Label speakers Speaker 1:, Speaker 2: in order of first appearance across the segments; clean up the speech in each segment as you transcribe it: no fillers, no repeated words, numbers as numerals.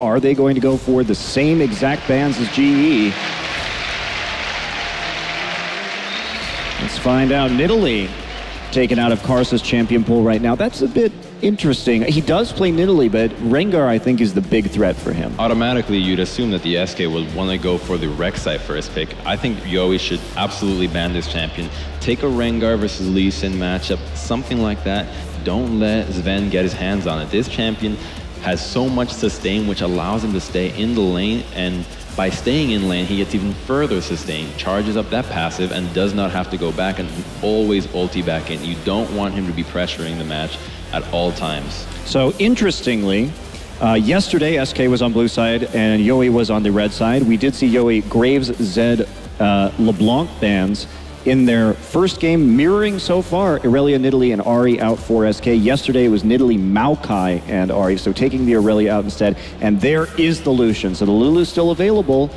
Speaker 1: Are they going to go for the same exact bans as GE? Let's find out. Nidalee taken out of Karsa's champion pool right now. That's a bit interesting. He does play Nidalee, but Rengar, I think, is the big threat for him.
Speaker 2: Automatically, you'd assume that the SK would want to go for the Rek'Sai first pick. I think Yowie should absolutely ban this champion. Take a Rengar versus Lee Sin matchup, something like that. Don't let Sven get his hands on it. This champion has so much sustain, which allows him to stay in the lane, and by staying in lane, he gets even further sustain, charges up that passive, and does not have to go back and always ulti back in. You don't want him to be pressuring the match at all times.
Speaker 1: So interestingly, yesterday SK was on blue side and Yowie was on the red side. We did see Yowie Graves, Zed, LeBlanc bans in their first game, mirroring so far Irelia, Nidalee, and Ahri out for SK. Yesterday it was Nidalee, Maokai, and Ahri, so taking the Irelia out instead. And there is the Lucian. So the Lulu's still available,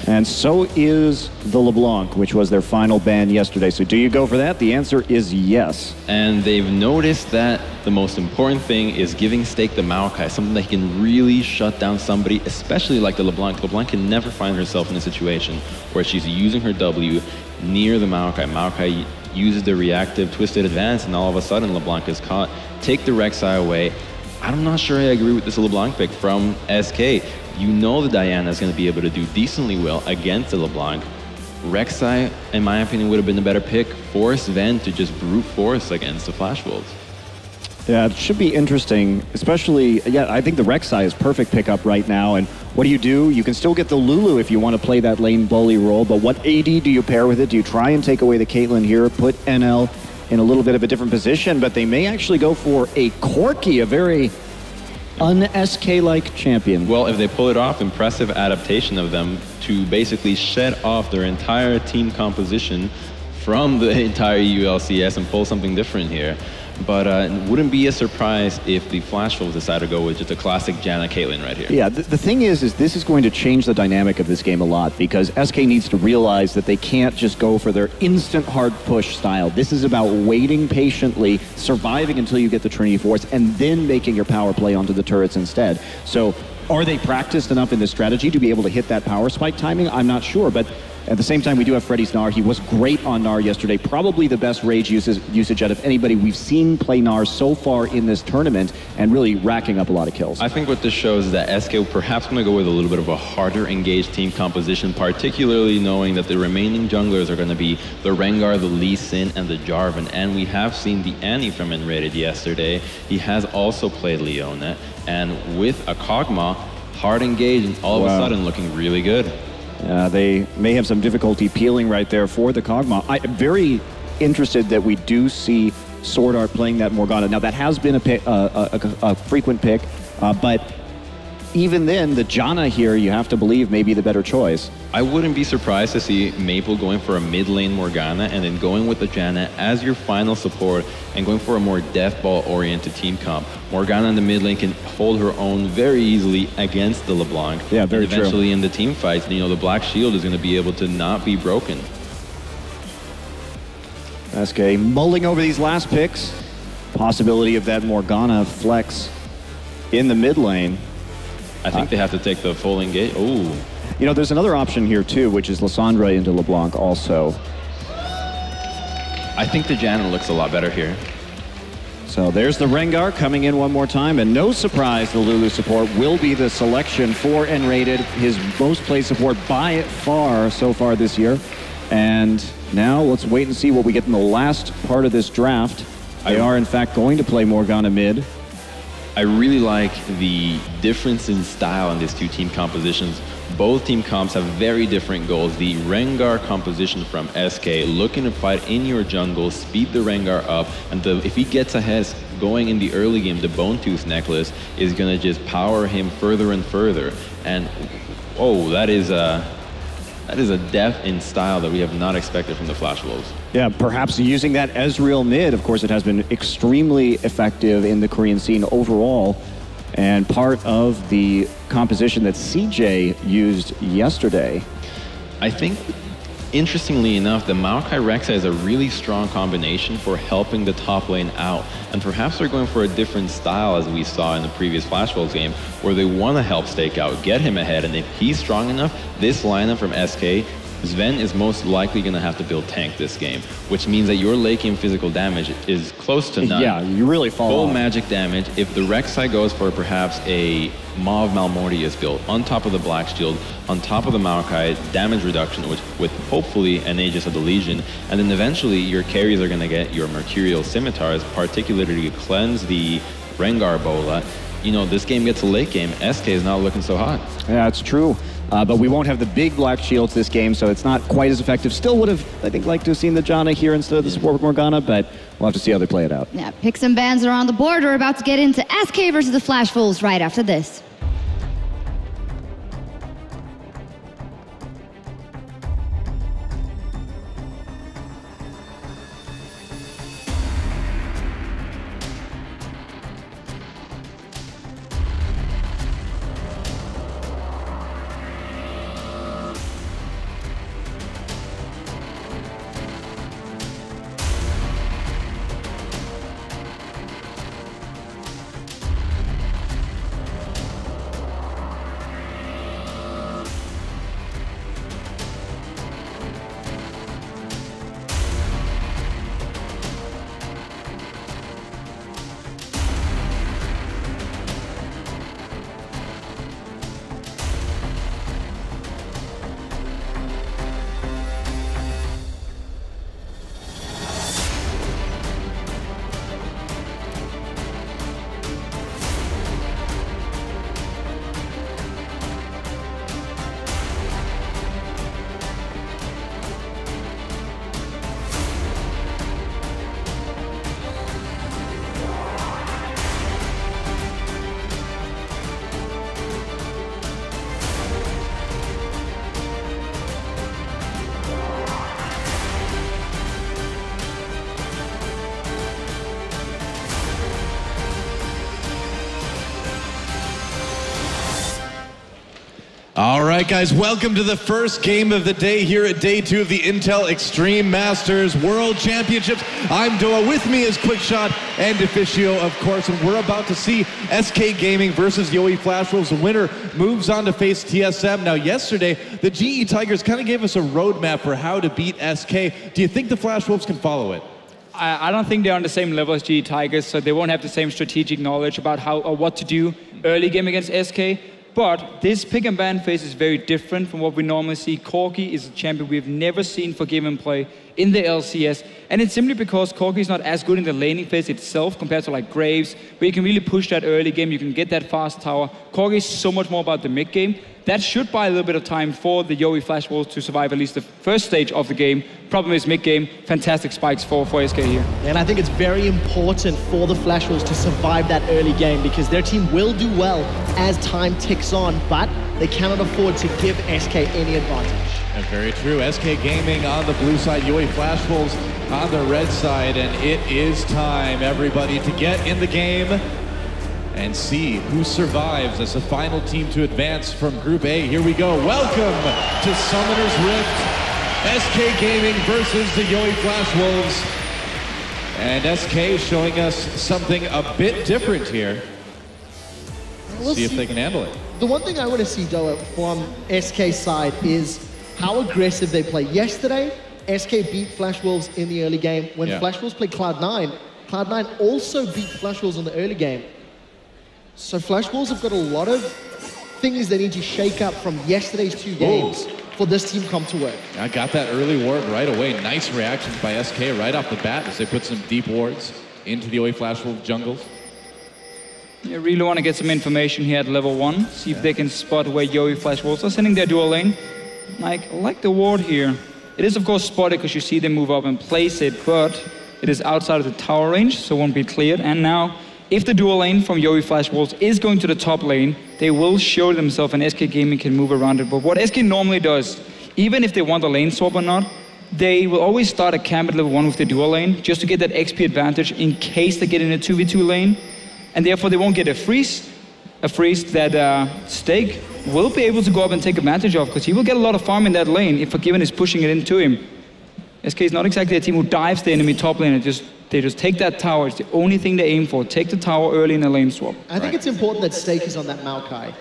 Speaker 1: and so is the LeBlanc, which was their final ban yesterday. So do you go for that? The answer is yes.
Speaker 2: And they've noticed that the most important thing is giving stake the Maokai, something that can really shut down somebody, especially like the LeBlanc. LeBlanc can never find herself in a situation where she's using her W near the Maokai. Maokai uses the reactive twisted advance, and all of a sudden LeBlanc is caught. Take the Rek'Sai away. I'm not sure I agree with this LeBlanc pick from SK. You know the Diana is going to be able to do decently well against the LeBlanc. Rek'Sai, in my opinion, would have been a better pick. Force Sven to just brute force against the Flash Wolves.
Speaker 1: Yeah, it should be interesting, especially, yeah, I think the Rek'Sai is perfect pickup right now. And what do? You can still get the Lulu if you want to play that lane bully role, but what AD do you pair with it? Do you try and take away the Caitlyn here, put NL in a little bit of a different position, but they may actually go for a Corki, a very un-SK-like champion.
Speaker 2: Well, if they pull it off, impressive adaptation of them to basically shed off their entire team composition from the entire ULCS and pull something different here. But it wouldn't be a surprise if the Flash Wolves decide to go with just a classic Janna Caitlyn right here.
Speaker 1: Yeah, the thing is this is going to change the dynamic of this game a lot, because SK needs to realize that they can't just go for their instant hard push style. This is about waiting patiently, surviving until you get the Trinity Force, and then making your power play onto the turrets instead. So are they practiced enough in this strategy to be able to hit that power spike timing? I'm not sure, but at the same time, we do have Freddy's Gnar. He was great on Gnar yesterday, probably the best rage usage out of anybody we've seen play Gnar so far in this tournament, and really racking up a lot of kills.
Speaker 2: I think what this shows is that SK perhaps going to go with a little bit of a harder engaged team composition, particularly knowing that the remaining junglers are going to be the Rengar, the Lee Sin, and the Jarvan. And we have seen the Annie from nRated yesterday. He has also played Leona, and with a Kog'Maw, hard engaged, and all of a sudden looking really good.
Speaker 1: They may have some difficulty peeling right there for the Kog'Maw. I'm very interested that we do see SwordArt playing that Morgana. Now, that has been a frequent pick, but even then, the Janna here, you have to believe, may be the better choice.
Speaker 2: I wouldn't be surprised to see Maple going for a mid lane Morgana and then going with the Janna as your final support and going for a more death ball oriented team comp. Morgana in the mid lane can hold her own very easily against the LeBlanc.
Speaker 1: Yeah, very true.
Speaker 2: Eventually in the team fights, you know, the Black Shield is going to be able to not be broken.
Speaker 1: SK mulling over these last picks. Possibility of that Morgana flex in the mid lane.
Speaker 2: I think they have to take the full engage. Ooh.
Speaker 1: You know, there's another option here too, which is Lissandra into LeBlanc also.
Speaker 2: I think the Janna looks a lot better here.
Speaker 1: So there's the Rengar coming in one more time, and no surprise the Lulu support will be the selection for nRated, his most played support by far so far this year. And now let's wait and see what we get in the last part of this draft. They are in fact going to play Morgana mid.
Speaker 2: I really like the difference in style in these two team compositions. Both team comps have very different goals. The Rengar composition from SK, looking to fight in your jungle, speed the Rengar up, and if he gets ahead going in the early game, the Bone Tooth Necklace is going to just power him further and further. And, oh, that is a depth in style that we have not expected from the Flash Wolves.
Speaker 1: Yeah, perhaps using that Ezreal mid. Of course, it has been extremely effective in the Korean scene overall, and part of the composition that CJ used yesterday.
Speaker 2: I think Interestingly enough, the Maokai Rek'Sai is a really strong combination for helping the top lane out. And perhaps they're going for a different style, as we saw in the previous Flash Wolves game, where they want to help Stake out, get him ahead, and if he's strong enough, this lineup from SK, Sven is most likely going to have to build tank this game, which means that your late game physical damage is close to none.
Speaker 1: Yeah, you really fall
Speaker 2: Full
Speaker 1: off.
Speaker 2: magic damage. If the Rek'Sai goes for perhaps a Maw of Malmortius build, on top of the Black Shield, on top of the Maokai, damage reduction, which with hopefully an Aegis of the Legion, and then eventually your carries are going to get your Mercurial Scimitars, particularly to cleanse the Rengar Bola. You know, this game gets a late game. SK is not looking so hot.
Speaker 1: Yeah, it's true. But we won't have the big black shields this game, so it's not quite as effective. Still would have, I think, liked to have seen the Janna here instead of the support with Morgana, but we'll have to see how they play it out.
Speaker 3: Yeah, picks and bans are on the board. We're about to get into SK versus the Flash Wolves right after this.
Speaker 4: All right, guys, welcome to the first game of the day here at day 2 of the Intel Extreme Masters World Championships. I'm Doa, with me is Quickshot and Deficio, of course, and we're about to see SK Gaming versus Yowie Flash Wolves. The winner moves on to face TSM. Now, yesterday, the GE Tigers kind of gave us a roadmap for how to beat SK. Do you think the Flash Wolves can follow it?
Speaker 5: I don't think they're on the same level as GE Tigers, so they won't have the same strategic knowledge about how or what to do early game against SK. But this pick and ban phase is very different from what we normally see. Corgi is a champion we've never seen for give and play in the LCS. And it's simply because Corgi is not as good in the laning phase itself compared to like Graves, where you can really push that early game, you can get that fast tower. Corgi is so much more about the mid game. That should buy a little bit of time for the Yowie Flash Wolves to survive at least the first stage of the game. Problem is mid game, fantastic spikes for SK here.
Speaker 6: And I think it's very important for the Flash Wolves to survive that early game because their team will do well as time ticks on, but they cannot afford to give SK any advantage.
Speaker 4: And very true. SK Gaming on the blue side, Yowie Flash Wolves on the red side, and it is time, everybody, to get in the game and see who survives as the final team to advance from Group A. Here we go. Welcome to Summoner's Rift. SK Gaming versus the Yowie Flash Wolves. And SK showing us something a bit different here.
Speaker 6: We'll
Speaker 4: see if they can handle it.
Speaker 6: The one thing I want to see, Doa, from SK's side is how aggressive they play. Yesterday, SK beat Flash Wolves in the early game. When Flash Wolves played Cloud9, Cloud9 also beat Flash Wolves in the early game. So Flash Wolves have got a lot of things they need to shake up from yesterday's 2 games for this team come to work.
Speaker 4: I got that early ward right away. Nice reactions by SK right off the bat as they put some deep wards into the Yowie Flash Wolf jungles.
Speaker 5: You really want to get some information here at level 1, see if they can spot where Yowie Flash Wolves are sending their dual lane. I like the ward here. It is of course spotted because you see them move up and place it, but it is outside of the tower range, so it won't be cleared. And now, if the dual lane from Yowie Flash Wolves is going to the top lane, they will show themselves and SK Gaming can move around it. But what SK normally does, even if they want the lane swap or not, they will always start a camp at level 1 with the dual lane, just to get that XP advantage in case they get in a 2v2 lane. And therefore they won't get a freeze, a freeze that Stake will be able to go up and take advantage of, because he will get a lot of farm in that lane if Forgiven is pushing it into him. SK is not exactly a team who dives the enemy top lane and they just take that tower. It's the only thing they aim for. Take the tower early in a lane swap.
Speaker 6: I think it's important that Stake is on that Maokai.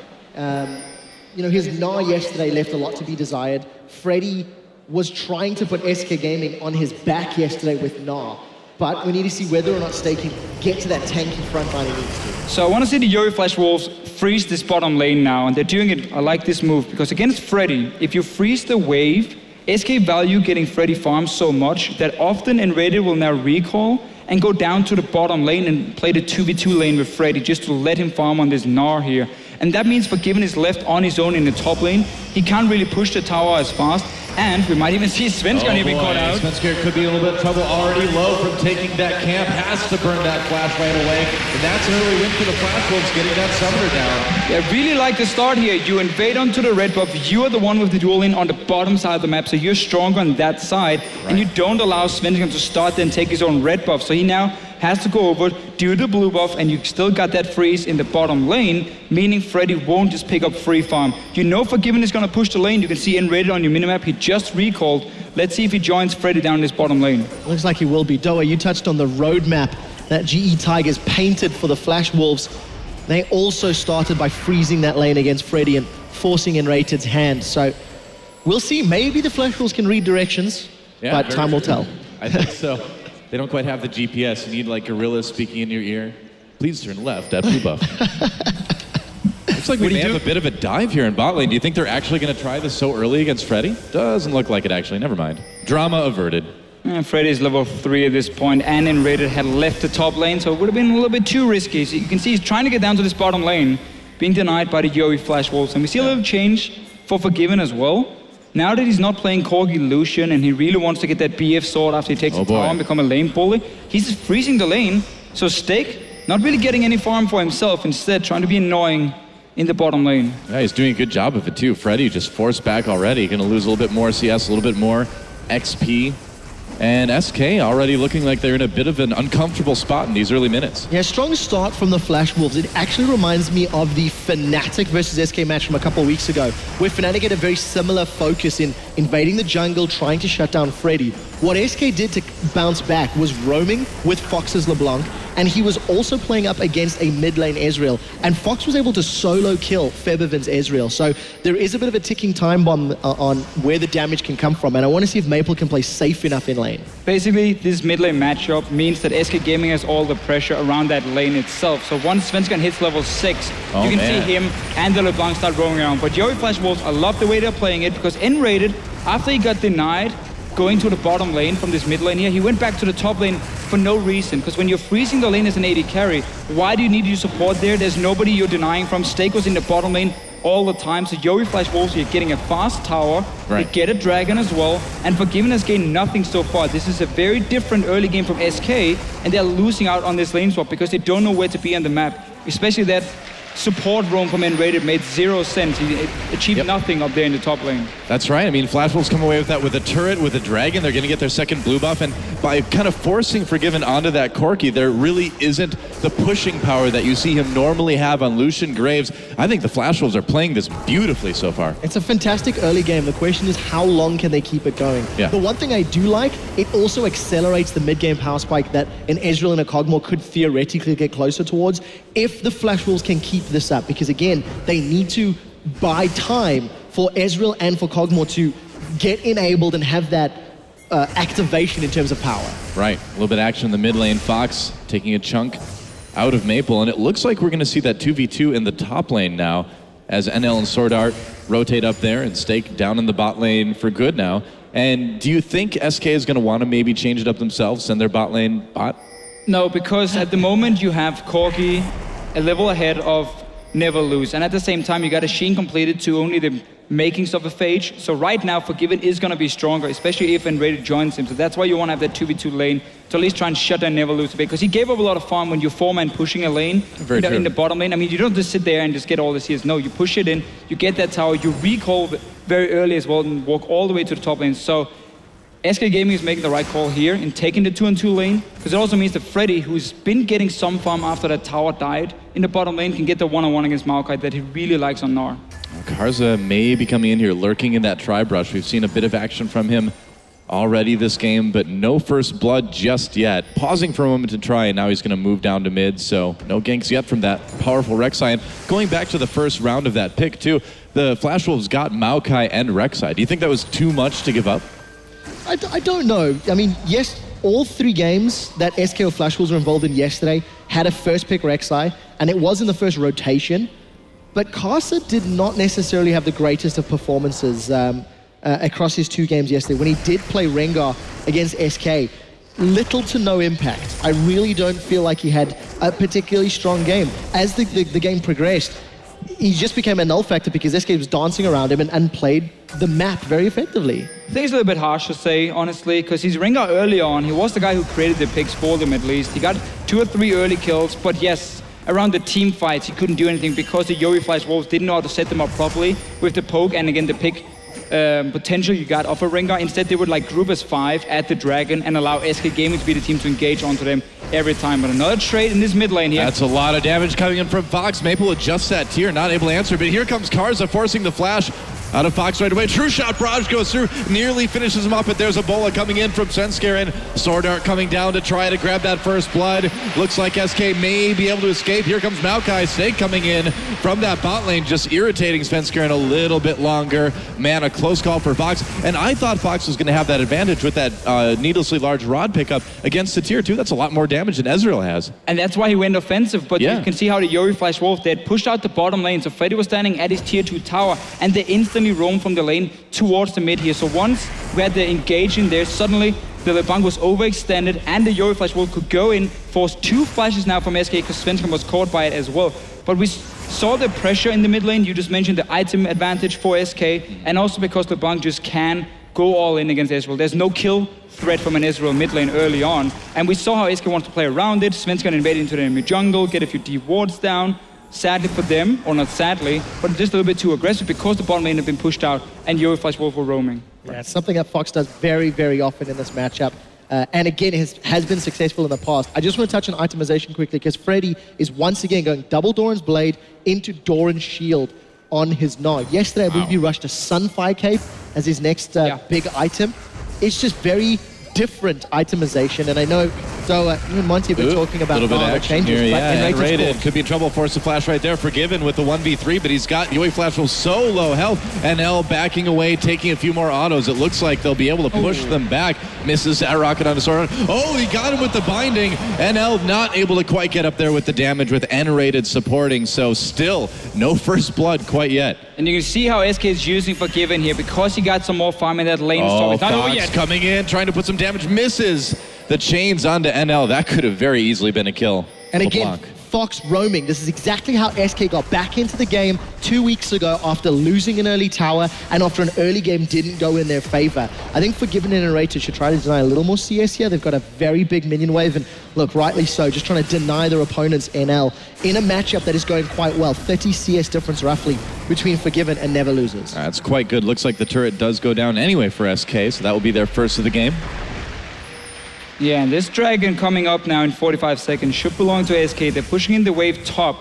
Speaker 6: You know, his Gnar yesterday left a lot to be desired. Freddy was trying to put SK Gaming on his back yesterday with Gnar. But we need to see whether or not Stake can get to that tanky front line he needs to.
Speaker 5: So I want to see the Yuri Flash Wolves freeze this bottom lane now, and they're doing it. I like this move, because against Freddy, if you freeze the wave, SK value getting Freddy farms so much that often nRated will now recall and go down to the bottom lane and play the 2v2 lane with Freddy just to let him farm on this Gnar here. And that means Forgiven is left on his own in the top lane. He can't really push the tower as fast. And we might even see Svenskeren here being caught out.
Speaker 4: Svenskeren could be in a little bit of trouble, already low from taking that camp, has to burn that flash right away. And that's an early win for the Flash Wolves, getting that summoner down.
Speaker 5: I really like the start here. You invade onto the red buff. You are the one with the dual lane on the bottom side of the map, so you're stronger on that side. Right. And you don't allow Svenskeren to start and take his own red buff. So he now has to go over, do the blue buff, and you still got that freeze in the bottom lane, meaning Freddy won't just pick up free farm. You know Forgiven is going to push the lane. You can see nRated on your minimap. He just recalled. Let's see if he joins Freddy down this bottom lane.
Speaker 6: Looks like he will be. Doa, you touched on the roadmap that GE Tigers painted for the Flash Wolves. They also started by freezing that lane against Freddy and forcing nRated's hand. So we'll see. Maybe the Flash Wolves can read directions, but time will tell.
Speaker 4: I think so. They don't quite have the GPS. You need like gorillas speaking in your ear. Please turn left at blue buff. Looks like we may have a bit of a dive here in bot lane. Do you think they're actually going to try this so early against Freddy? Doesn't look like it actually. Never mind. Drama averted.
Speaker 5: Freddy is level 3 at this point, and nRated had left the top lane, so it would have been a little bit too risky. So you can see he's trying to get down to this bottom lane, being denied by the Yowie Flash Wolves. And we see a little change for Forgiven as well. Now that he's not playing Corgi Lucian and he really wants to get that BF sword after he takes the tower and become a lane bully, he's just freezing the lane. So Stake, not really getting any farm for himself, instead trying to be annoying in the bottom lane.
Speaker 4: Yeah, he's doing a good job of it too. Freddy just forced back already. Gonna lose a little bit more CS, a little bit more XP. And SK already looking like they're in a bit of an uncomfortable spot in these early minutes.
Speaker 6: Yeah, strong start from the Flash Wolves. It actually reminds me of the Fnatic versus SK match from a couple of weeks ago, where Fnatic had a very similar focus in invading the jungle, trying to shut down Freddy. What SK did to bounce back was roaming with Fox's LeBlanc, and he was also playing up against a mid lane Ezreal, and Fox was able to solo kill Febiven's Ezreal. So there is a bit of a ticking time bomb on where the damage can come from, and I want to see if Maple can play safe enough in lane.
Speaker 5: Basically, this mid lane matchup means that SK Gaming has all the pressure around that lane itself. So once Svenskeren hits level 6, you can see him and the LeBlanc start roaming around. But Yowie Flash Wolves, I love the way they're playing it, because nRated, after he got denied going to the bottom lane from this mid lane here, he went back to the top lane for no reason. Because when you're freezing the lane as an AD carry, why do you need your support there? There's nobody you're denying from. Stake was in the bottom lane all the time. So Yowie Flash Wolves, you're getting a fast tower, they get a dragon as well, and Forgiven has gained nothing so far. This is a very different early game from SK, and they're losing out on this lane swap because they don't know where to be on the map. Especially that support roam from nRated made 0 sense. He achieved nothing up there in the top lane.
Speaker 4: That's right. I mean, Flash Wolves come away with that, with a turret, with a dragon. They're going to get their second blue buff, and by kind of forcing Forgiven onto that Corki, there really isn't the pushing power that you see him normally have on Lucian Graves. I think the Flash Wolves are playing this beautifully so far.
Speaker 6: It's a fantastic early game. The question is, how long can they keep it going?
Speaker 4: Yeah.
Speaker 6: The one thing I do like, it also accelerates the mid-game power spike that an Ezreal and a Kog'Maw could theoretically get closer towards if the Flash Wolves can keep this up, because again, they need to buy time for Ezreal and for Kog'Maw to get enabled and have that activation in terms of power.
Speaker 4: Right, a little bit of action in the mid lane. Fox taking a chunk out of Maple, and it looks like we're going to see that 2v2 in the top lane now as NL and SwordArt rotate up there and Stake down in the bot lane for good now. And do you think SK is going to want to maybe change it up themselves, send their bot lane bot?
Speaker 5: No, because at the moment you have Corgi a level ahead of Never Lose, and at the same time you got a Sheen completed to only the makings of a Phage. So right now Forgiven is going to be stronger, especially if nRated joins him. So that's why you want to have that 2v2 lane to at least try and shut down Never Lose a bit, because he gave up a lot of farm when you're 4-man pushing a lane in the bottom lane. I mean, you don't just sit there and just get all the CS. No, you push it in, you get that tower, you recall very early as well and walk all the way to the top lane. So SK Gaming is making the right call here in taking the 2-on-2 lane, because it also means that Freddy, who's been getting some farm after that tower died in the bottom lane, can get the 1-on-1 against Maokai that he really likes on Gnar.
Speaker 4: Karsa may be coming in here, lurking in that tri-brush. We've seen a bit of action from him already this game, but no first blood just yet. Pausing for a moment to try, and now he's going to move down to mid, so no ganks yet from that powerful Rek'Sai. And going back to the first round of that pick, too, the Flash Wolves got Maokai and Rek'Sai. Do you think that was too much to give up?
Speaker 6: I don't know. I mean, yes, all 3 games that SK or Flash Wolves were involved in yesterday had a first pick Rek'Sai, and it was in the first rotation. But Karsa did not necessarily have the greatest of performances across his 2 games yesterday. When he did play Rengar against SK, little to no impact. I really don't feel like he had a particularly strong game. As the game progressed, he just became a null factor because SK was dancing around him and played the map very effectively.
Speaker 5: I think it's a little bit harsh to say, honestly, because he's Rengar early on. He was the guy who created the picks for them, at least. He got 2 or 3 early kills, but yes, around the team fights, he couldn't do anything because the Yori Flash Wolves didn't know how to set them up properly with the poke and again the pick potential you got off of Rengar. Instead, they would like group as 5 at the Dragon and allow SK Gaming to be the team to engage onto them every time. But another trade in this mid lane here.
Speaker 4: That's a lot of damage coming in from Fox. Maple adjusts that tier, not able to answer, but here comes Karsa forcing the flash out of Fox right away. True shot, barrage goes through, nearly finishes him up, but there's a bola coming in from Svenskeren. SwordArt coming down to try to grab that first blood. Looks like SK may be able to escape. Here comes Maokai. Snake coming in from that bot lane, just irritating Svenskeren a little bit longer. Man, a close call for Fox. And I thought Fox was going to have that advantage with that needlessly large rod pickup against the tier 2. That's a lot more damage than Ezreal has.
Speaker 5: And that's why he went offensive, but you can see how the Yori Flash Wolf, they had pushed out the bottom lane, so Freddy was standing at his tier 2 tower, and they instantly roamed from the lane towards the mid here. So once we had the engage in there, suddenly the LeBlanc was overextended, and the Yori Flash Wolf could go in, force 2 flashes now from SK, because Svenskeren was caught by it as well. But we saw the pressure in the mid lane. You just mentioned the item advantage for SK, and also because LeBlanc just can go all in against Ezreal. There's no kill threat from an Ezreal mid lane early on, and we saw how SK wanted to play around it. Svenskeren invaded into the enemy jungle, get a few deep wards down. Sadly for them, or not sadly, but just a little bit too aggressive because the bottom lane had been pushed out and Yori Flash Wolf were roaming.
Speaker 6: Yeah, it's something that Fox does very, very often in this matchup. And again, has been successful in the past. I just want to touch on itemization quickly because Freddy is once again going double Doran's Blade into Doran's Shield on his Gnar. Yesterday, I believe he rushed a Sunfire Cape as his next big item. It's just very different itemization, and I know so you and Monty have been talking about the changes.
Speaker 4: Here, nRated could be in trouble. Force the flash right there. Forgiven with the 1v3, but he's got Yoi Flash with so low health. NL backing away, taking a few more autos. It looks like they'll be able to push them back. Misses that rocket on the sword. Oh, he got him with the binding. NL not able to quite get up there with the damage with nRated supporting, so still no first blood quite yet.
Speaker 5: And you can see how SK is using Forgiven here because he got some more farm in that lane.
Speaker 4: Oh, Fox coming in, trying to put some damage, misses the chains onto NL. That could have very easily been a kill.
Speaker 6: And again, Fox roaming. This is exactly how SK got back into the game 2 weeks ago after losing an early tower and after an early game didn't go in their favor. I think Forgiven and nRated should try to deny a little more CS here. They've got a very big minion wave, and look, rightly so, just trying to deny their opponents NL in a matchup that is going quite well. 30 CS difference roughly between Forgiven and Never Losers.
Speaker 4: That's quite good. Looks like the turret does go down anyway for SK, so that will be their first of the game.
Speaker 5: Yeah, and this Dragon coming up now in 45 seconds should belong to SK. They're pushing in the wave top.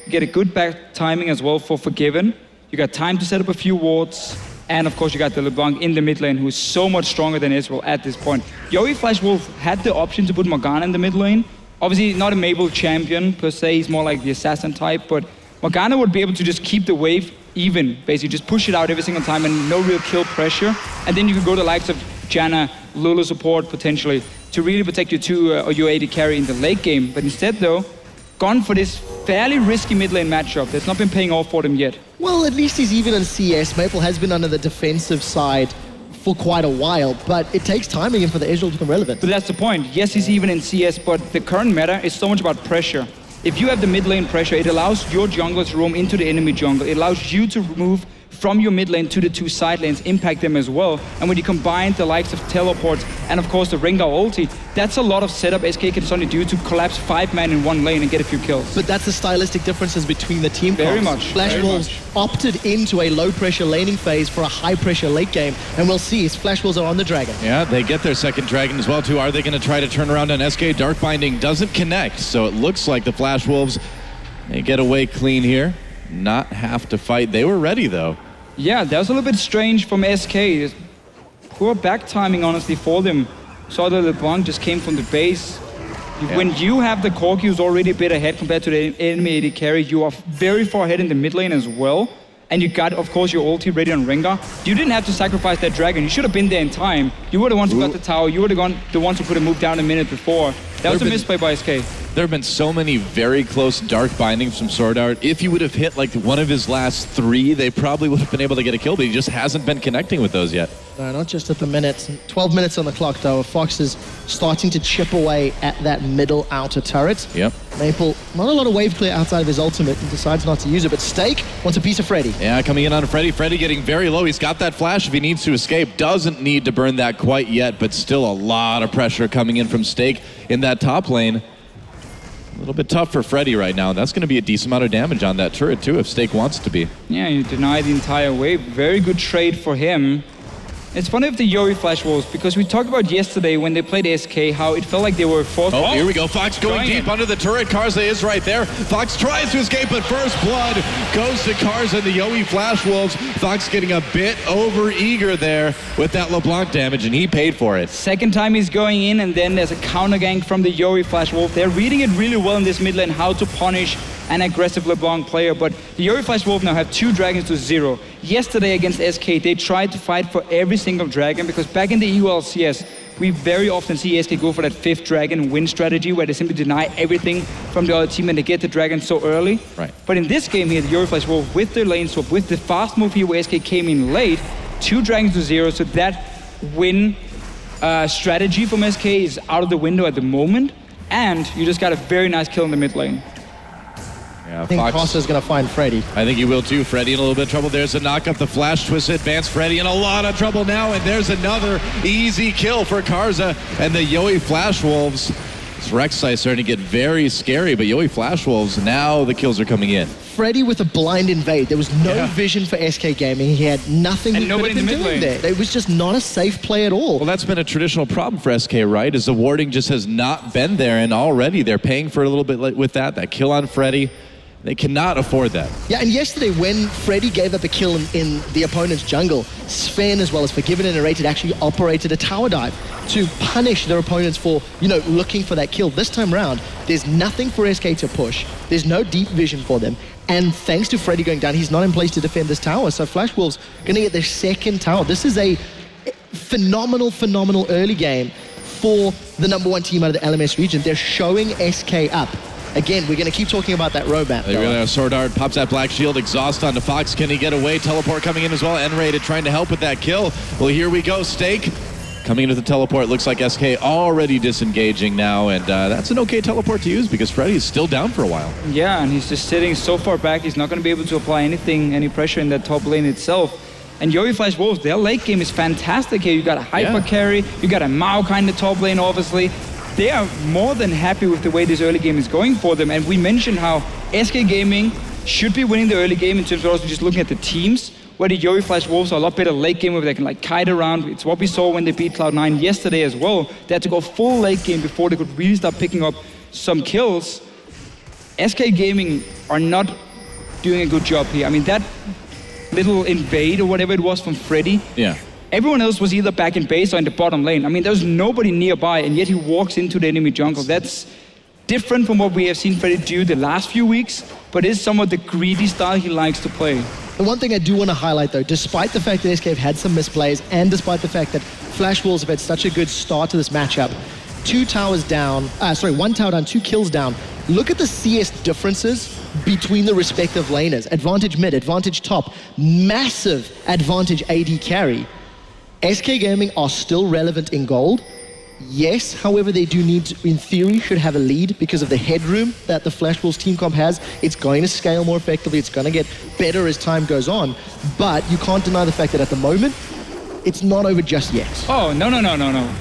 Speaker 5: You get a good back timing as well for Forgiven. You got time to set up a few wards. And of course you got the LeBlanc in the mid lane, who's so much stronger than Ezreal at this point. Yori Flash Wolf had the option to put Morgana in the mid lane. Obviously not a Mabel champion per se, he's more like the assassin type, but Morgana would be able to just keep the wave even, basically just push it out every single time and no real kill pressure. And then you could go to the likes of Janna, Lulu support potentially, to really protect your 2 or your AD carry in the late game. But instead though, gone for this fairly risky mid lane matchup that's not been paying off for them yet.
Speaker 6: Well, at least he's even in CS. Maple has been under the defensive side for quite a while, but it takes time again for the Ezreal to become relevant.
Speaker 5: But that's the point. Yes, he's even in CS, but the current meta is so much about pressure. If you have the mid lane pressure, it allows your junglers to roam into the enemy jungle. It allows you to move from your mid lane to the two side lanes impact them as well. And when you combine the likes of teleports and of course the Rengar ulti, that's a lot of setup SK can suddenly do to collapse 5-man in one lane and get a few kills.
Speaker 6: But that's the stylistic differences between the team
Speaker 5: Very
Speaker 6: comps.
Speaker 5: much.
Speaker 6: Flash
Speaker 5: Very
Speaker 6: Wolves
Speaker 5: much.
Speaker 6: opted into a low-pressure laning phase for a high-pressure late game, and we'll see as Flash Wolves are on the Dragon.
Speaker 4: Yeah, they get their second Dragon as well, too. Are they going to try to turn around on SK? Dark Binding doesn't connect, so it looks like the Flash Wolves, they get away clean here. Not have to fight. They were ready, though.
Speaker 5: Yeah, that was a little bit strange from SK. Poor back timing, honestly, for them. Saw that LeBlanc just came from the base. Yeah. When you have the Corki who's already a bit ahead compared to the enemy AD carry, you are very far ahead in the mid lane as well. And you got, of course, your ulti ready on Rengar. You didn't have to sacrifice that Dragon. You should have been there in time. You were the ones who got the tower. You were the ones who could have moved down a minute before. That was a misplay by SK.
Speaker 4: There have been so many very close Dark Bindings from SwordArt. If you would have hit like one of his last 3, they probably would have been able to get a kill, but he just hasn't been connecting with those yet.
Speaker 6: No, not just at the minutes. 12 minutes on the clock, though. Fox is starting to chip away at that middle outer turret.
Speaker 4: Yep.
Speaker 6: Maple, not a lot of wave clear outside of his ultimate, and decides not to use it, but Stake wants a piece of Freddy.
Speaker 4: Yeah, coming in on Freddy. Freddy getting very low. He's got that flash if he needs to escape. Doesn't need to burn that quite yet, but still a lot of pressure coming in from Stake in that top lane. A little bit tough for Freddy right now. That's going to be a decent amount of damage on that turret, too, if Stake wants it to be.
Speaker 5: Yeah, you deny the entire wave. Very good trade for him. It's funny with the Yori Flash Wolves, because we talked about yesterday when they played SK, how it felt like they were forced.
Speaker 4: Oh, here we go. Fox going deep under the turret. Karsa is right there. Fox tries to escape, but first blood goes to Karsa and the Yori Flash Wolves. Fox getting a bit over-eager there with that LeBlanc damage, and he paid for it.
Speaker 5: Second time he's going in, and then there's a counter gank from the Yori Flash Wolf. They're reading it really well in this mid lane, how to punish an aggressive LeBlanc player, but the Yori Flash Wolf now have 2 dragons to 0. Yesterday against SK, they tried to fight for every single dragon, because back in the EULCS, we very often see SK go for that 5th dragon win strategy, where they simply deny everything from the other team and they get the dragon so early.
Speaker 4: Right.
Speaker 5: But in this game here, the Yori Flash Wolf, with their lane swap, with the fast move here where SK came in late, 2 dragons to 0, so that win strategy from SK is out of the window at the moment, and you just got a very nice kill in the mid lane.
Speaker 4: Yeah,
Speaker 6: I think Karsa's going to find Freddy.
Speaker 4: I think he will too. Freddy in a little bit of trouble. There's a knock up the flash twist advance. Freddy in a lot of trouble now, and there's another easy kill for Karsa and the Yoi Flash Wolves. This Rek'Sai starting to get very scary, but Yoi Flash Wolves, now the kills are coming in.
Speaker 6: Freddy with a blind invade. There was no vision for SK Gaming. He had nothing he could have been doing there. It was just not a safe play at all.
Speaker 4: Well, that's been a traditional problem for SK, right? Is the warding just has not been there, and already they're paying for a little bit with that. That kill on Freddy. They cannot afford that.
Speaker 6: Yeah, and yesterday when Freddy gave up a kill in the opponent's jungle, Sven, as well as Forgiven and nRated, actually operated a tower dive to punish their opponents for, looking for that kill. This time around, there's nothing for SK to push. There's no deep vision for them. And thanks to Freddy going down, he's not in place to defend this tower. So Flash Wolves going to get their 2nd tower. This is a phenomenal early game for the #1 team out of the LMS region. They're showing SK up. Again, we're going to keep talking about that roadmap.
Speaker 4: They really are. SwordArt pops that black shield, exhaust onto Fox. Can he get away? Teleport coming in as well. nRated trying to help with that kill. Well, here we go. Stake coming into the teleport. Looks like SK already disengaging now, and that's an okay teleport to use because Freddy is still down for a while.
Speaker 5: Yeah, and he's just sitting so far back, he's not going to be able to apply any pressure in that top lane itself. And Yori Flash Wolves, their late game is fantastic here. You got a hyper carry, you got a Maokai in the top lane, obviously. They are more than happy with the way this early game is going for them. And we mentioned how SK Gaming should be winning the early game in terms of also just looking at the teams, where the Yori Flash Wolves are a lot better late game where they can kite around. It's what we saw when they beat Cloud9 yesterday as well. They had to go full late game before they could really start picking up some kills. SK Gaming are not doing a good job here. I mean, that little invade or whatever it was from Freddy.
Speaker 4: Yeah.
Speaker 5: Everyone else was either back in base or in the bottom lane. I mean, there's nobody nearby, and yet he walks into the enemy jungle. That's different from what we have seen Freddy do the last few weeks, but is somewhat the greedy style he likes to play.
Speaker 6: The one thing I do want to highlight, though, despite the fact that SK have had some misplays, and despite the fact that Flash Wolves have had such a good start to this matchup, 1 tower down, 2 kills down. Look at the CS differences between the respective laners. Advantage mid, advantage top, massive advantage AD carry. SK Gaming are still relevant in gold, Yes, however, they do need to, in theory, should have a lead because of the headroom that the Flash Wolves team comp has. It's going to scale more effectively. It's going to get better as time goes on. But you can't deny the fact that at the moment, it's not over just yet.
Speaker 5: Oh, no.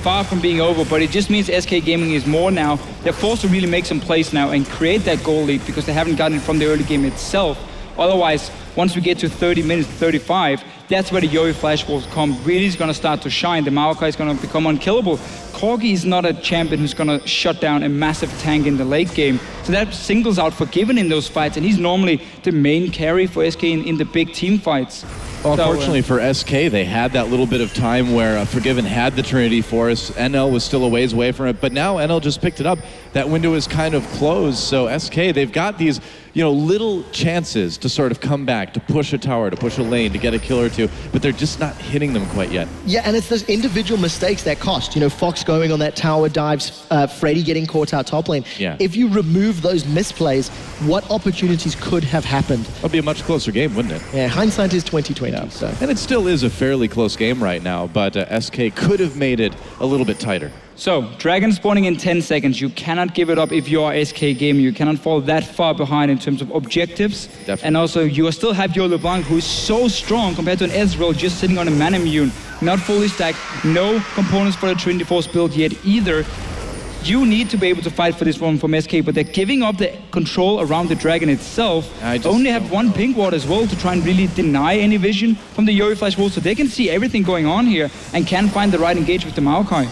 Speaker 5: Far from being over, but it just means SK Gaming is more now. They're forced to really make some plays now and create that goal lead because they haven't gotten it from the early game itself. Otherwise, once we get to 30 minutes, 35, that's where the Yoi Flash Wolves comp really is going to start to shine. The Maokai is going to become unkillable. Corgi is not a champion who's going to shut down a massive tank in the late game. So that singles out Forgiven in those fights, and he's normally the main carry for SK in the big team fights.
Speaker 4: Well, unfortunately for SK, they had that little bit of time where Forgiven had the Trinity Force. NL was still a ways away from it, but now NL just picked it up. That window is kind of closed, so SK, they've got these, you know, little chances to sort of come back, to push a tower, to push a lane, to get a kill or two, but they're just not hitting them quite yet.
Speaker 6: Yeah, and it's those individual mistakes that cost. You know, Fox going on that tower dives, Freddy getting caught out top lane.
Speaker 4: Yeah.
Speaker 6: If you remove those misplays, what opportunities could have happened?
Speaker 4: That'd be a much closer game, wouldn't it?
Speaker 6: Yeah, hindsight is 2020.
Speaker 4: Yeah.
Speaker 6: So.
Speaker 4: And it still is a fairly close game right now, but SK could have made it a little bit tighter.
Speaker 5: So, Dragon spawning in 10 seconds. You cannot give it up if you are SK Gaming. You cannot fall that far behind in terms of objectives.
Speaker 4: Definitely.
Speaker 5: And also, you still have your LeBlanc, who is so strong compared to an Ezreal just sitting on a mana immune. Not fully stacked, no components for the Trinity Force build yet either. You need to be able to fight for this one from SK, but they're giving up the control around the Dragon itself. Only have one pink ward as well to try and really deny any vision from the Yori Flash Wolves, so they can see everything going on here and can find the right engage with the Maokai.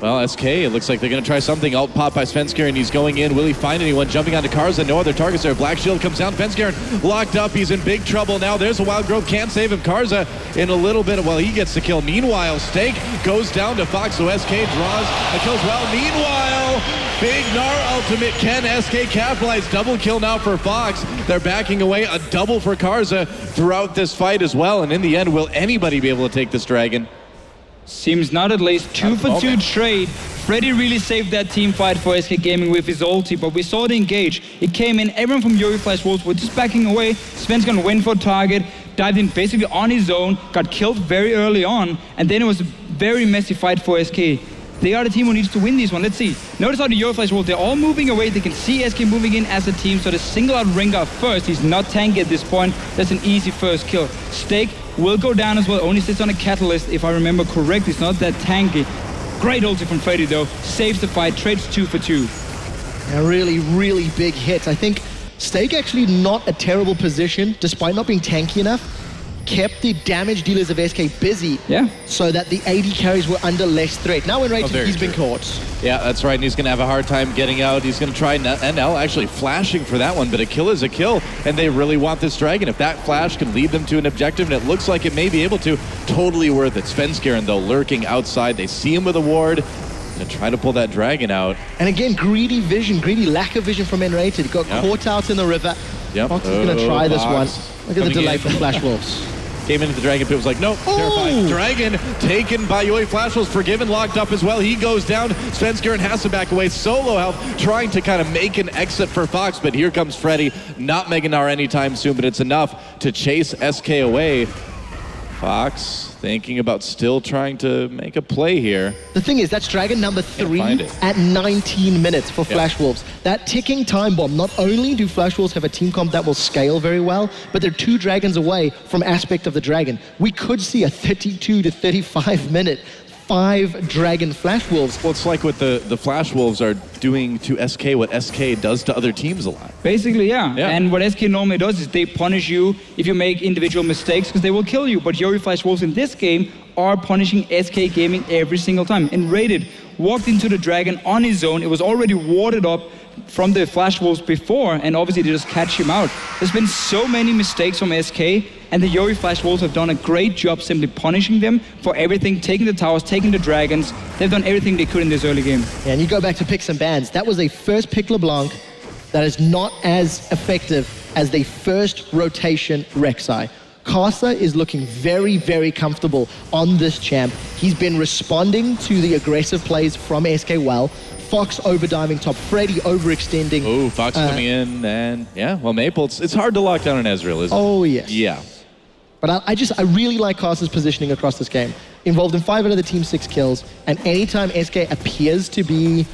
Speaker 4: Well, SK, it looks like they're going to try something. Alt pop by Svenskeren. He's going in. Will he find anyone? Jumping onto Karsa. No other targets there. Black Shield comes down. Svenskeren locked up. He's in big trouble now. There's a Wild Growth. Can't save him. Karsa in a little bit. Well, he gets the kill. Meanwhile, Stake goes down to Fox. So SK draws a kill as well. Meanwhile, big Gnar ultimate. Can SK capitalize? Double kill now for Fox. They're backing away. A double for Karsa throughout this fight as well. And in the end, will anybody be able to take this Dragon?
Speaker 5: Seems not, at least. 2 for 2 trade. Freddy really saved that team fight for SK Gaming with his ulti, but we saw the engage. It came in, everyone from Yori Flash Wolves were just backing away. Svenskeren went for target, dived in basically on his own, got killed very early on, and then it was a very messy fight for SK. They are the team who needs to win this one. Let's see. Notice how the Yori Flash Wolves, they're all moving away. They can see SK moving in as a team, so they single out Rengar first. He's not tanky at this point. That's an easy first kill. Stake will go down as well. Only sits on a Catalyst, if I remember correctly. It's not that tanky. Great ulti from Freddy, though. Saves the fight. Trades 2 for 2.
Speaker 6: A really, really big hit. I think Stake actually not a terrible position, despite not being tanky enough. Kept the damage dealers of SK busy, so that the AD carries were under less threat. Now in rated, he's been caught.
Speaker 4: Yeah, that's right, and he's going to have a hard time getting out. He's going to try NL, actually flashing for that one, but a kill is a kill, and they really want this Dragon. If that flash can lead them to an objective, and it looks like it may be able to, totally worth it. Svenskeren, though, lurking outside. They see him with a ward, and try to pull that Dragon out.
Speaker 6: And again, greedy vision, greedy lack of vision from nRated. He got caught out in the river. Fox is going to try this one. Look at the delay from Flash Wolves.
Speaker 4: Came into the Dragon pit, was like, nope, terrifying. Dragon taken by Yoi Flash Wolves. Forgiven locked up as well. He goes down. Svenskeren has to back away. Solo health, trying to kind of make an exit for Fox, but here comes Freddy. Not Mega Gnar anytime soon, but it's enough to chase SK away. Fox thinking about still trying to make a play here.
Speaker 6: The thing is, that's Dragon number 3 at 19 minutes for Flash Wolves. That ticking time bomb, not only do Flash Wolves have a team comp that will scale very well, but they're 2 Dragons away from aspect of the Dragon. We could see a 32 to 35 minute 5 Dragon Flash Wolves.
Speaker 4: Well, it's like what the Flash Wolves are doing to SK, what SK does to other teams a lot.
Speaker 5: Basically, yeah. And what SK normally does is they punish you if you make individual mistakes, because they will kill you. But Yori Flash Wolves in this game are punishing SK Gaming every single time. nRated walked into the Dragon on his own. It was already warded up from the Flash Wolves before, and obviously they just catch him out. There's been so many mistakes from SK, and the Yori Flash Wolves have done a great job simply punishing them for everything, taking the towers, taking the Dragons. They've done everything they could in this early game.
Speaker 6: Yeah, and you go back to picks and bans. That was a first pick LeBlanc that is not as effective as the first rotation Rek'Sai. Karsa is looking very, very comfortable on this champ. He's been responding to the aggressive plays from SK well. Fox overdiving top, Freddy overextending.
Speaker 4: Oh, Fox coming in, and well, Maple, it's hard to lock down an Ezreal, isn't it?
Speaker 6: Oh, yes.
Speaker 4: Yeah.
Speaker 6: But I really like Karsa's positioning across this game. Involved in 5 out of the team's 6 kills, and anytime SK appears to be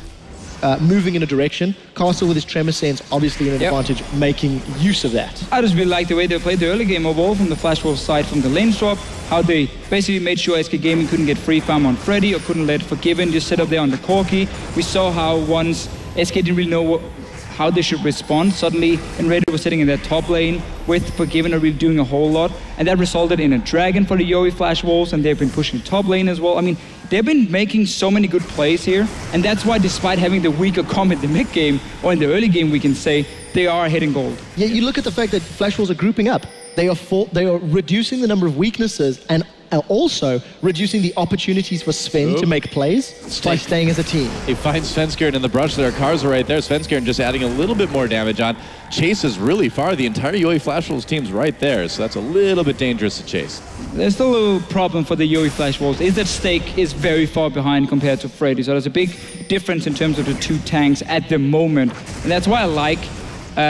Speaker 6: moving in a direction, Karsa with his tremor sense obviously in an advantage, making use of that.
Speaker 5: I just really like the way they played the early game overall from the Flash Wolf side, from the lane swap, how they basically made sure SK Gaming couldn't get free farm on Freddy or couldn't let Forgiven just sit up there on the Corki. We saw how once SK didn't really know how they should respond, suddenly nRated was sitting in their top lane with Forgiven are really doing a whole lot, and that resulted in a dragon for the Yoi Flash Wolves, and they've been pushing top lane as well. I mean, they've been making so many good plays here, and that's why despite having the weaker comp in the mid game, or in the early game we can say, they are hitting gold.
Speaker 6: Yeah, you look at the fact that Flash Wolves are grouping up. They are reducing the number of weaknesses and also reducing the opportunities for Sven to make plays by staying as a team.
Speaker 4: He finds Svenskeren in the brush there. Karsa right there. Svenskeren just adding a little bit more damage on. Chases really far. The entire Yoi Flash Wolves team's right there, so that's a little bit dangerous to chase.
Speaker 5: There's still a little problem for the Yoi Flash Wolves is that Stake is very far behind compared to Freddy, so there's a big difference in terms of the 2 tanks at the moment, and that's why I like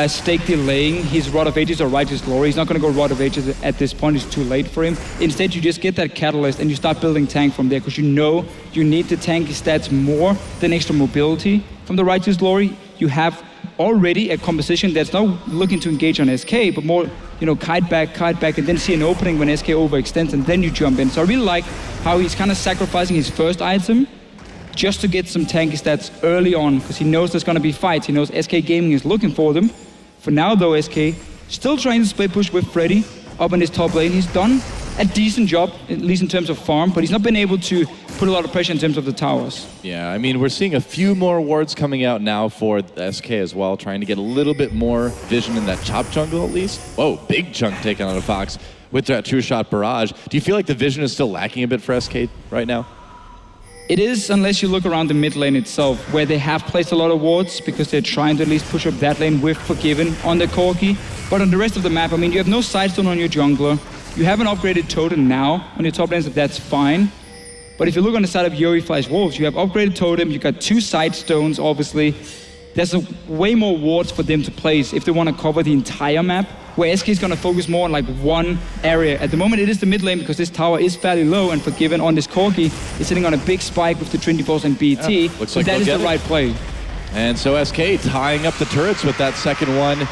Speaker 5: Stake delaying his Rod of Ages or Righteous Glory. He's not going to go Rod of Ages at this point, it's too late for him. Instead, you just get that Catalyst and you start building tank from there, because you know you need the tanky stats more than extra mobility from the Righteous Glory. You have already a composition that's not looking to engage on SK, but more, you know, kite back, and then see an opening when SK overextends, and then you jump in. So I really like how he's kind of sacrificing his first item just to get some tanky stats early on, because he knows there's going to be fights. He knows SK Gaming is looking for them. For now, though, SK still trying to split push with Freddy up in his top lane. He's done a decent job, at least in terms of farm, but he's not been able to put a lot of pressure in terms of the towers.
Speaker 4: Yeah, I mean, we're seeing a few more wards coming out now for SK as well, trying to get a little bit more vision in that chop jungle at least. Whoa, big chunk taken on a Fox with that true shot barrage. Do you feel like the vision is still lacking a bit for SK right now?
Speaker 5: It is, unless you look around the mid lane itself, where they have placed a lot of wards because they're trying to at least push up that lane with Forgiven on the Corki. But on the rest of the map, I mean, you have no sidestone on your jungler. You have an upgraded totem now on your top lanes, so that's fine. But if you look on the side of Yoi Flash Wolves, you have upgraded totem, you got 2 side stones, obviously. There's way more wards for them to place if they want to cover the entire map, where SK is going to focus more on like one area. At the moment, it is the mid lane because this tower is fairly low, and Forgiven on this Corki is sitting on a big spike with the Trinity Force and BT.
Speaker 4: Looks
Speaker 5: so
Speaker 4: like
Speaker 5: that is the right play.
Speaker 4: And so SK tying up the turrets with that second one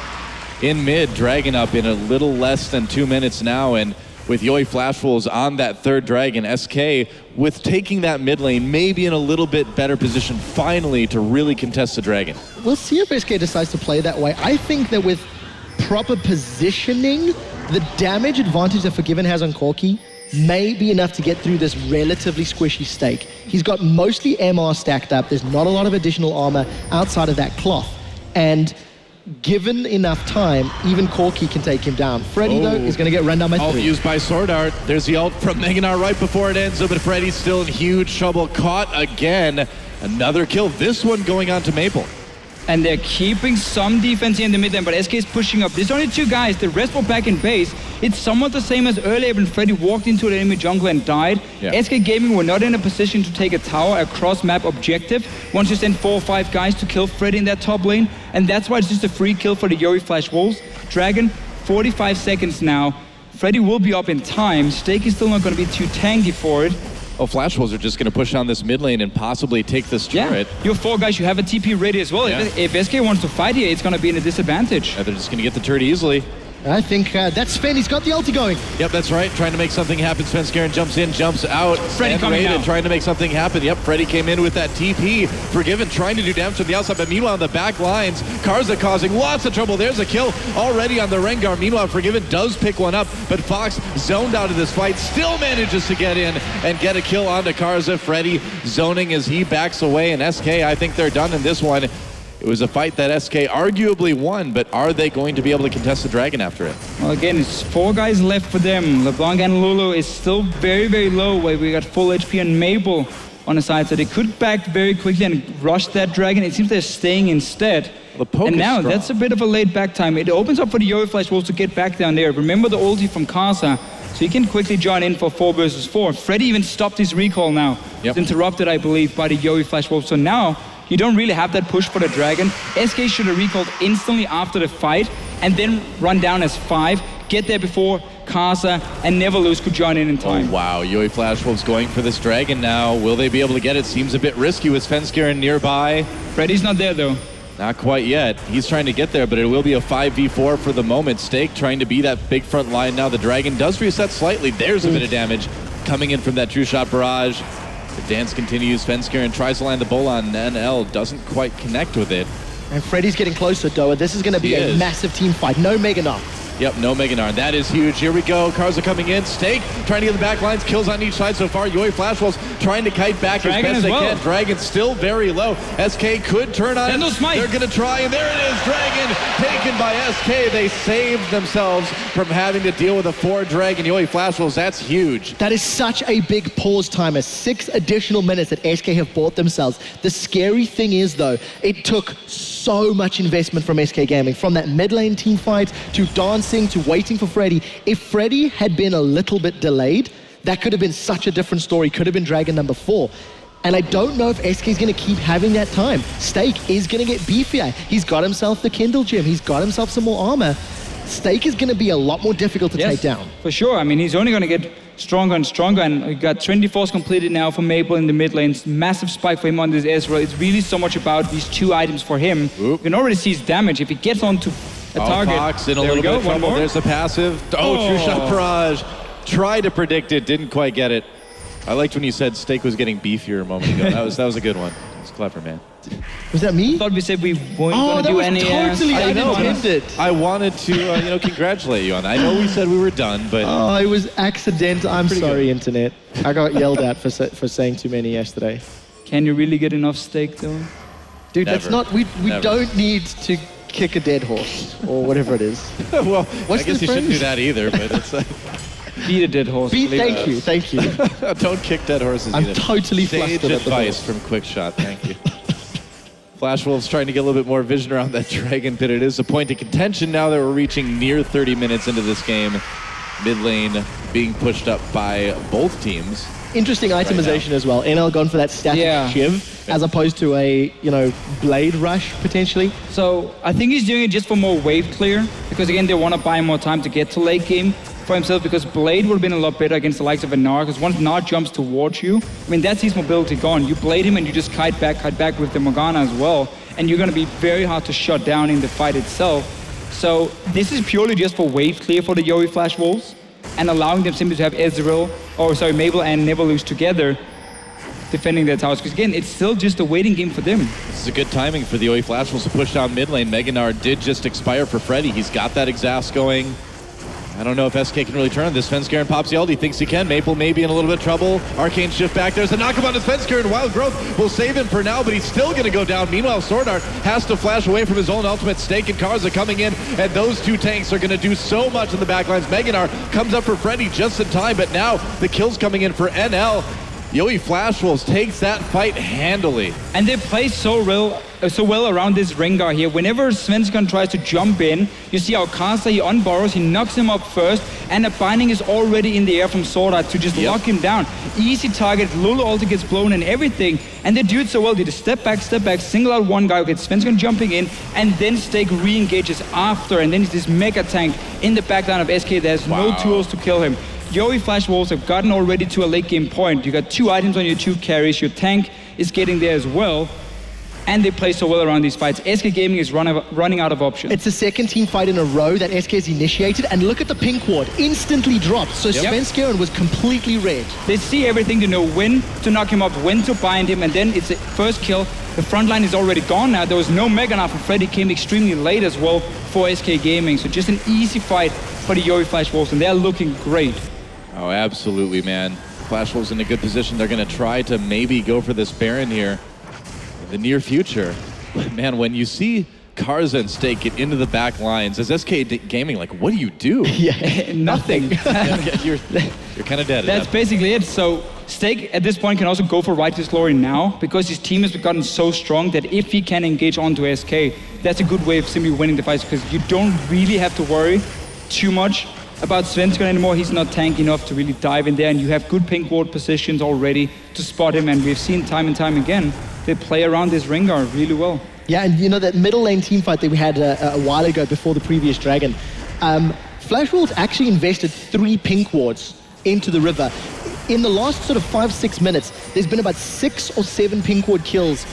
Speaker 4: in mid. Dragon up in a little less than 2 minutes now, and with Yoi Flash Wolves on that 3rd dragon, SK with taking that mid lane, maybe in a little bit better position finally to really contest the dragon.
Speaker 6: We'll see if SK decides to play that way. I think that with proper positioning, the damage advantage that Forgiven has on Corki may be enough to get through this relatively squishy Stake. He's got mostly MR stacked up. There's not a lot of additional armor outside of that cloth. And given enough time, even Corki can take him down. Freddy, though, is going to get run down by 3.
Speaker 4: Ult used by SwordArt. There's the ult from Meganar right before it ends, but Freddy's still in huge trouble. Caught again. Another kill. This one going on to Maple.
Speaker 5: And they're keeping some defense here in the mid lane, but SK is pushing up. There's only 2 guys. The rest were back in base. It's somewhat the same as earlier when Freddy walked into the enemy jungle and died. Yeah. SK Gaming were not in a position to take a tower, a cross-map objective, once you send 4 or 5 guys to kill Freddy in that top lane. And that's why it's just a free kill for the Yoi Flash Wolves. Dragon, 45 seconds now. Freddy will be up in time. Stake is still not going to be too tanky for it.
Speaker 4: Oh, Flash Wolves are just going to push down this mid lane and possibly take this turret.
Speaker 5: Yeah, you have 4 guys, you have a TP ready as well. Yeah. If SK wants to fight here, it's going to be in a disadvantage.
Speaker 4: Yeah, they're just going to get the turret easily.
Speaker 6: I think that's Sven. He's got the ulti going.
Speaker 4: Yep, that's right. Trying to make something happen. Svenskeren jumps in, jumps out.
Speaker 5: Freddy coming out.
Speaker 4: Trying to make something happen. Yep, Freddy came in with that TP. Forgiven trying to do damage to the outside, but meanwhile on the back lines, Karsa causing lots of trouble. There's a kill already on the Rengar. Meanwhile, Forgiven does pick one up, but Fox zoned out of this fight, still manages to get in and get a kill onto Karsa. Freddy zoning as he backs away, and SK, I think they're done in this one. It was a fight that SK arguably won, but are they going to be able to contest the dragon after it?
Speaker 5: Well, again, it's 4 guys left for them. LeBlanc and Lulu is still very, very low, where we got full HP and Mabel on the side, so they could back very quickly and rush that dragon. It seems they're staying instead. And now that's a bit of a late back time. It opens up for the Yoi Flash Wolves to get back down there. Remember the ulti from Karsa, so he can quickly join in for 4 versus 4. Freddy even stopped his recall now. Yep. It's interrupted, I believe, by the Yoi Flash Wolves. So now you don't really have that push for the dragon. SK should have recalled instantly after the fight and then run down as 5, get there before Karsa, and Neverlose could join in time.
Speaker 4: Oh, wow. Yui Flash Wolves going for this dragon now. Will they be able to get it? Seems a bit risky with Svenskeren nearby.
Speaker 5: Freddy's not there, though.
Speaker 4: Not quite yet. He's trying to get there, but it will be a 5v4 for the moment. Stake trying to be that big front line now. The dragon does reset slightly. There's a bit of damage coming in from that true shot barrage. The dance continues. Svenskeren tries to land the bowl on NL. Doesn't quite connect with it.
Speaker 6: And Freddy's getting closer, Doa. This is going to be a massive team fight. No Mega Gnar.
Speaker 4: Yep, no Mega Gnar. That is huge. Here we go. Karsa coming in. Stake trying to get the back lines. Kills on each side so far. Yui Flash Wolves trying to kite back
Speaker 5: Dragon
Speaker 4: as best
Speaker 5: as
Speaker 4: they
Speaker 5: well.
Speaker 4: can. Dragon still very low. SK could turn on
Speaker 5: No
Speaker 4: it.
Speaker 5: smite.
Speaker 4: They're going to try, and there it is. Dragon taken by SK. They saved themselves from having to deal with a 4 Dragon Yui Flash Wolves. That's huge.
Speaker 6: That is such a big pause timer. 6 additional minutes that SK have bought themselves. The scary thing is, though, it took so much investment from SK Gaming, from that mid lane team fight to dancing to waiting for Freddy. If Freddy had been a little bit delayed, that could have been such a different story. Could have been Dragon number 4. And I don't know if SK is going to keep having that time. Stake is going to get beefier. He's got himself the Kindle Gem. He's got himself some more armor. Stake is going to be a lot more difficult to take down.
Speaker 5: For sure. I mean, he's only going to get stronger and stronger, and we got 24s completed now for Maple in the mid lane. Massive spike for him on this Ezreal. It's really so much about these 2 items for him. You can already see his damage. If he gets onto a target,
Speaker 4: Fox in a little bit of trouble. There's the passive. True shot barrage. Tried to predict it, didn't quite get it. I liked when you said Stake was getting beefier a moment ago. That was a good one. It was clever, man.
Speaker 6: Was that me?
Speaker 5: I thought we said we weren't going to do any.
Speaker 6: Totally unintended.
Speaker 4: I wanted to, congratulate you on that. I know we said we were done, but
Speaker 6: Oh, it was accidental. I'm sorry, internet. I got yelled at for saying too many yesterday.
Speaker 5: Can you really get enough Stake, though?
Speaker 6: Dude,
Speaker 4: Never.
Speaker 6: that's not. We
Speaker 4: Never.
Speaker 6: don't need to kick a dead horse or whatever it is.
Speaker 4: well,
Speaker 6: What's
Speaker 4: I guess
Speaker 6: the
Speaker 4: you shouldn't
Speaker 6: phrase?
Speaker 4: do that either. But it's
Speaker 5: Beat a dead horse.
Speaker 6: Thank you.
Speaker 4: don't kick dead horses.
Speaker 6: I'm
Speaker 4: either.
Speaker 6: totally
Speaker 4: Sage
Speaker 6: flustered at the
Speaker 4: advice from Quickshot. Thank you. Flash Wolves trying to get a little bit more vision around that dragon pit. It is a point of contention now that we're reaching near 30 minutes into this game. Mid lane being pushed up by both teams.
Speaker 6: Interesting itemization as well. NL gone for that static shiv as opposed to a, blade rush potentially.
Speaker 5: So I think he's doing it just for more wave clear, because again, they want to buy more time to get to late game for himself, because Blade would have been a lot better against the likes of a Gnar, because once Gnar jumps towards you, I mean, that's his mobility gone. You blade him and you just kite back with the Morgana as well, and you're going to be very hard to shut down in the fight itself. So this is purely just for wave clear for the Yui Flash Wolves, and allowing them simply to have Mabel and Neverlose together defending their towers, because again, it's still just a waiting game for them.
Speaker 4: This is a good timing for the Yui Flash Wolves to push down mid lane. Mega Gnar did just expire for Freddy. He's got that exhaust going. I don't know if SK can really turn on this. Svenskeren pops the ult. He thinks he can. Maple may be in a little bit of trouble. Arcane shift back. There's a knockdown to Svenskeren. Wild Growth will save him for now, but he's still going to go down. Meanwhile, SwordArt has to flash away from his own ultimate. Stake and Karsa coming in, and those 2 tanks are going to do so much in the backlines. Mega Gnar comes up for Freddy just in time, but now the kill's coming in for NL. Yui Flash Wolves takes that fight handily.
Speaker 5: And they play so well around this Rengar here. Whenever Svenskeren tries to jump in, you see how Karsa, he unborrows, he knocks him up first, and a binding is already in the air from SwordArt to just lock him down. Easy target, Lulu ulti gets blown and everything, and they do it so well. They just step back, single out one guy, okay, Svenskeren jumping in, and then Stake re-engages after, and then it's this mega tank in the backline of SK that has no tools to kill him. Yui Flash Wolves have gotten already to a late game point. You got 2 items on your 2 carries, your tank is getting there as well, and they play so well around these fights. SK Gaming is running out of options.
Speaker 6: It's the second team fight in a row that SK has initiated, and look at the pink ward, instantly dropped. So Svenskeren was completely red.
Speaker 5: They see everything to know when to knock him up, when to bind him, and then it's the first kill. The front line is already gone now. There was no Mega Gnar for Freddy, came extremely late as well for SK Gaming. So just an easy fight for the Yui Flash Wolves, and they're looking great.
Speaker 4: Oh, absolutely, man. Flash Wolves in a good position. They're going to try to maybe go for this Baron here in the near future. But man, when you see Karsa and Stake get into the back lines, as SK Gaming, like, what do you do?
Speaker 5: Nothing.
Speaker 4: You're kind of dead.
Speaker 5: That's basically it. So Stake at this point can also go for Righteous Glory now, because his team has gotten so strong that if he can engage onto SK, that's a good way of simply winning the fights, because you don't really have to worry too much about Svenskeren anymore. He's not tanky enough to really dive in there, and you have good pink ward positions already to spot him, and we've seen time and time again, they play around this Rengar really well.
Speaker 6: Yeah, and that middle lane team fight that we had a while ago before the previous Dragon, Flash Wolves actually invested 3 pink wards into the river. In the last sort of 5-6 minutes, there's been about 6 or 7 pink ward kills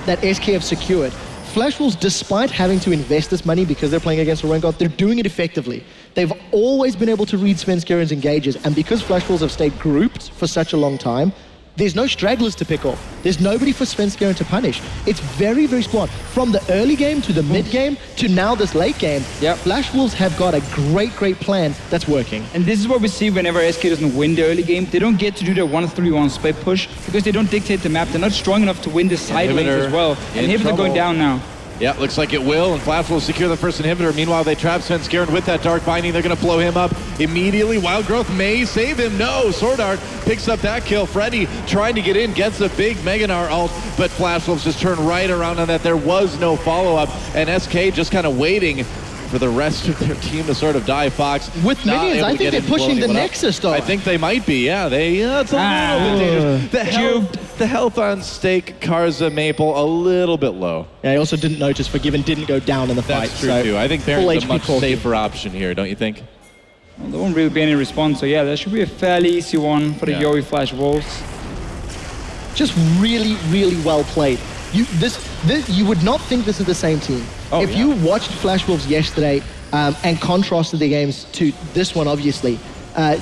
Speaker 6: that SK have secured. Flash Wolves, despite having to invest this money because they're playing against a Rengar, they're doing it effectively. They've always been able to read Svenskeren's engages, and because Flash Wolves have stayed grouped for such a long time, there's no stragglers to pick off. There's nobody for Svenskeren to punish. It's very, very smart. From the early game to the mid game to now this late game, Flash Wolves have got a great, great plan that's working.
Speaker 5: And this is what we see whenever SK doesn't win the early game. They don't get to do the 1-3-1 split push because they don't dictate the map. They're not strong enough to win the side lanes as well. And Inhibitor going down now.
Speaker 4: Yeah, looks like it will, and Flash will secure the first inhibitor. Meanwhile, they trap Svenskeren with that Dark Binding. They're going to blow him up immediately. Wild Growth may save him. No, SwordArt picks up that kill. Freddy trying to get in, gets a big Meganar ult, but Flash Wolves just turn right around on that. There was no follow-up, and SK just kind of waiting for the rest of their team to sort of die. Fox
Speaker 6: with minions, I think they're pushing the Nexus though.
Speaker 4: I think they might be, yeah. It's a little bit dangerous. The health on stake, Karsa, Maple, a little bit low.
Speaker 6: Yeah, I also didn't notice Forgiven didn't go down in the fight.
Speaker 4: That's true too. I think Baron's a much safer option here, don't you think?
Speaker 5: Well, there won't really be any response, so yeah, that should be a fairly easy one for the Yoi Flash Wolves.
Speaker 6: Just really, really well played. You would not think this is the same team. If you watched Flash Wolves yesterday and contrasted the games to this one, obviously,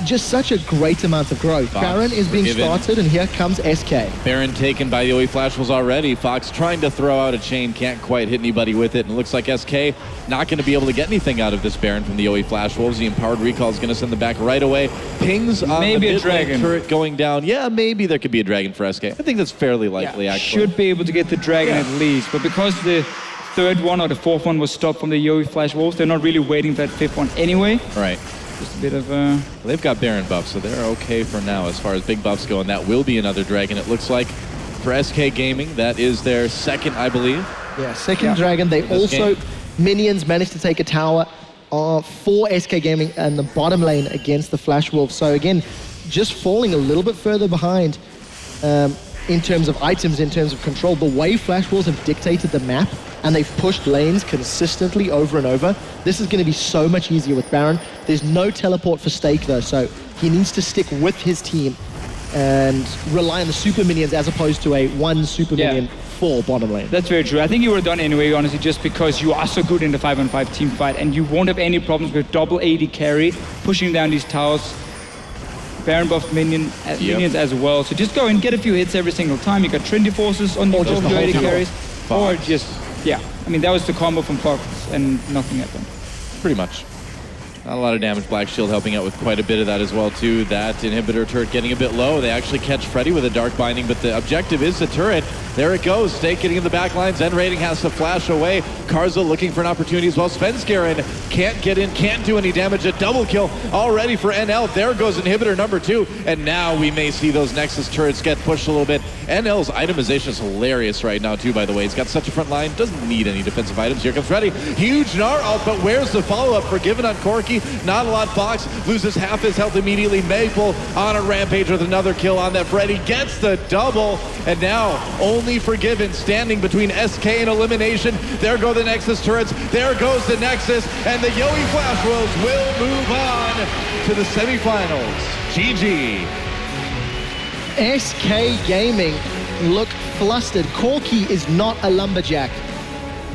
Speaker 6: just such a great amount of growth.
Speaker 4: Fox,
Speaker 6: Baron is being started, and here comes SK.
Speaker 4: Baron taken by Yoi Flash Wolves already. Fox trying to throw out a chain, can't quite hit anybody with it, and it looks like SK not going to be able to get anything out of this Baron from the Yoi Flash Wolves. The Empowered Recall is going to send them back right away. Pings on the mid lane turret going down. Yeah, maybe there could be a dragon for SK. I think that's fairly likely, actually.
Speaker 5: Should be able to get the dragon at least, but because the third one or the fourth one was stopped from the Yoi Flash Wolves, they're not really waiting for that fifth one anyway.
Speaker 4: Right.
Speaker 5: Just a bit of
Speaker 4: They've got Baron buffs, so they're okay for now as far as big buffs go, and that will be another dragon, it looks like, for SK Gaming. That is their second, I believe.
Speaker 6: Yeah, second dragon. They also, minions managed to take a tower for SK Gaming and the bottom lane against the Flash Wolves. So again, just falling a little bit further behind in terms of items, in terms of control. The way Flash Wolves have dictated the map, and they've pushed lanes consistently over and over. This is going to be so much easier with Baron. There's no teleport for Stake though, so he needs to stick with his team and rely on the super minions as opposed to a one super minion for bottom lane.
Speaker 5: That's very true. I think you would have done anyway, honestly, just because you are so good in the 5-on-5 team fight, and you won't have any problems with double AD carry, pushing down these towers. Baron buffed minions as well, so just go and get a few hits every single time. You got Trinity Forces on the AD carries, or just I mean, that was the combo from Fox, and nothing happened.
Speaker 4: Pretty much. Not a lot of damage. Black Shield helping out with quite a bit of that as well, too. That inhibitor turret getting a bit low. They actually catch Freddy with a Dark Binding, but the objective is the turret. There it goes. Stake getting in the back lines. nRated has to flash away. Karsa looking for an opportunity as well. Svenskeren can't get in, can't do any damage. A double kill already for NL. There goes inhibitor number 2. And now we may see those Nexus turrets get pushed a little bit. NL's itemization is hilarious right now, too, by the way. He's got such a front line. Doesn't need any defensive items. Here comes Freddy. Huge Gnar ult, but where's the follow-up? Forgiven on Corki. Not a lot. Fox loses half his health immediately. Maple on a rampage with another kill on that. Freddy gets the double, and now only Forgiven standing between SK and elimination. There go the Nexus turrets. There goes the Nexus, and the Yoi Flash Wolves will move on to the semifinals. GG.
Speaker 6: SK Gaming look flustered. Corki is not a lumberjack.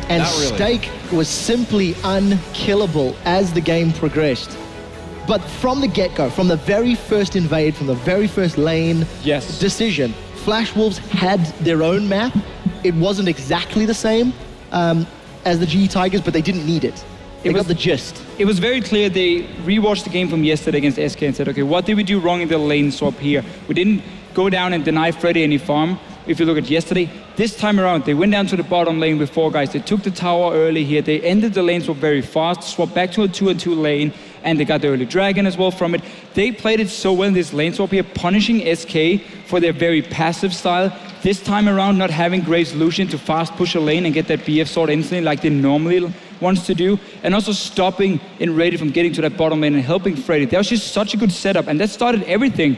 Speaker 6: And Stake was simply unkillable as the game progressed. But from the get-go, from the very first invade, from the very first lane decision, Flash Wolves had their own map. It wasn't exactly the same as the GE Tigers, but they didn't need it. They got the gist.
Speaker 5: It was very clear they rewatched the game from yesterday against SK and said, okay, what did we do wrong in the lane swap here? We didn't go down and deny Freddy any farm. If you look at yesterday, this time around, they went down to the bottom lane with 4 guys. They took the tower early here. They ended the lane swap very fast, swapped back to a 2-on-2 lane, and they got the early dragon as well from it. They played it so well in this lane swap here, punishing SK for their very passive style. This time around, not having great solution to fast push a lane and get that BF sword instantly like they normally wants to do, and also stopping nRated from getting to that bottom lane and helping Freddy. That was just such a good setup, and that started everything.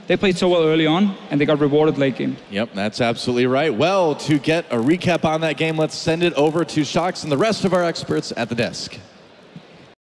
Speaker 5: They played so well early on, and they got rewarded late game.
Speaker 4: Yep, that's absolutely right. Well, to get a recap on that game, let's send it over to Shox and the rest of our experts at the desk.